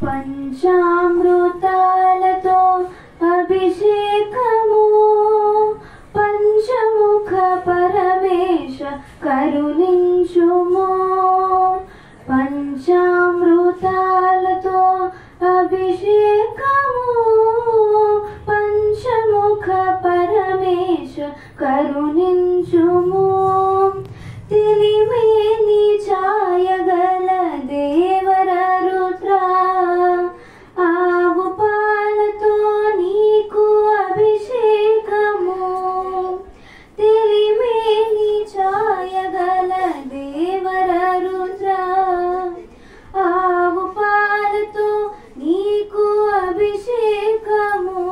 పంచామృతాలతో అభిషేకము పంచముఖ పరమేశ కరుణించుము పంచామృతాలతో అభిషేకము పంచముఖ పరమేశ కరుణించుము తెలిమేని ఛాయగల దేవర రుద్ర ఆవు పాలతో నీకు అభిషేకము తెలిమేని ఛాయగల దేవర రుద్ర ఆవు పాలతో నీకు అభిషేకము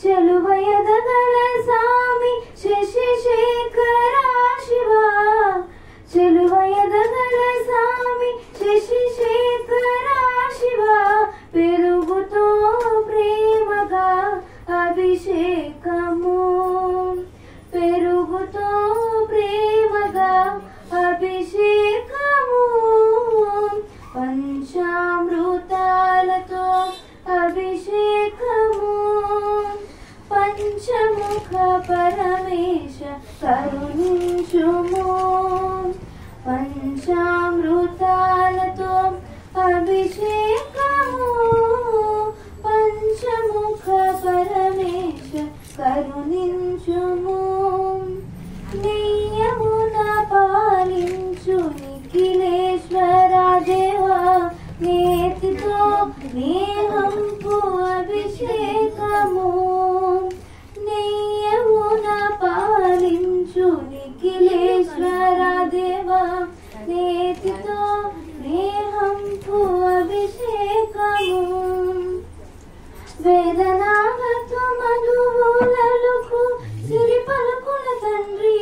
చెలువయదగల సామి శశిశేఖర శివ చెలువయదగల సామి శశిశేఖర శివ పెరుగుతో ప్రేమగా అభిషేకము పెరుగుతో ప్రేమగా అభిషేకము పంచామృతాలతో అభిషేకము పంచముఖ పరమేశ కరుణించుము పంచామృతాలతో అభిషేకము పంచముఖ పరమేశ కరుణించుము నెయ్యమున పాలించు నిఖిలేశ్వర దేవా నేతితో నేహంపు అభిషేకము నెయ్యమున పాలించు నిఖిలేశ్వర దేవా నేతితో నేహంపు అభిషేకము వేదనాగతు మధువులకు సిరి పలుకుల తండ్రి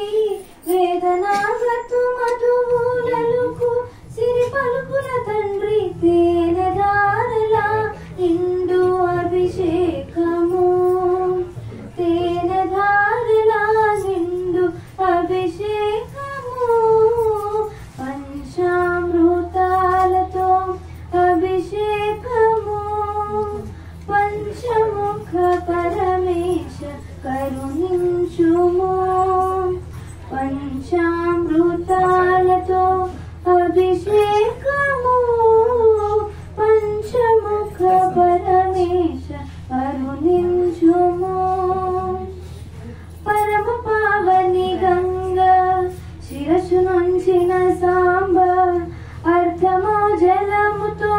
వేదనాగతు మధువులకు సిరి పలుకుల తండ్రి తేనెదారల నిండు అభిషేకము తేనెదారల నిండు అభిషేకము పంచామృతాలతో అభిషేకము పంచముఖ పరమేశ కరుణించుము పంచామృతాలతో అభిషేకము పంచముఖ పరమేశ కరుణించుము పరమ పావని గంగా శిరసు నుంచిన సాంబ అర్ధము జలముతో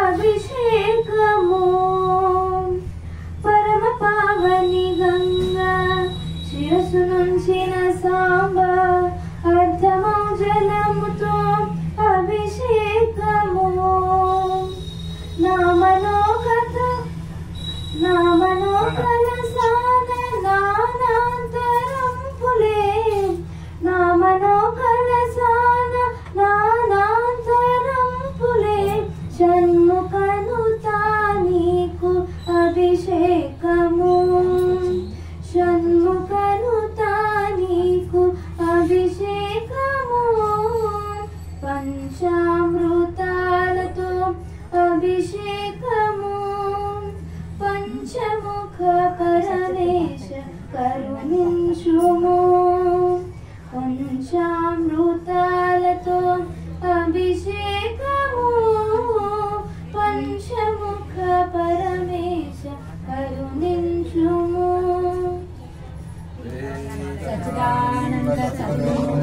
అభిషేకము పరమ పావని గంగా శిరసు నుంచిన సాంబ అర్ధము జలముతో అభిషేకము నా మనోకల సాన నానాంతరంపులే నా మనోకల సాన నానాంతరంపులే షణ్ముఖను నీకు అభిషేకము షణ్ముఖను నీకు అభిషేకము పంచామృతాలతో అభిషేకము పంచముఖ పరమేశ కరుణించుము పంచామృతాలతో అభిషేకము పంచముఖ పరమేశ కరుణించుము సచ్చిదానంద సద్గురు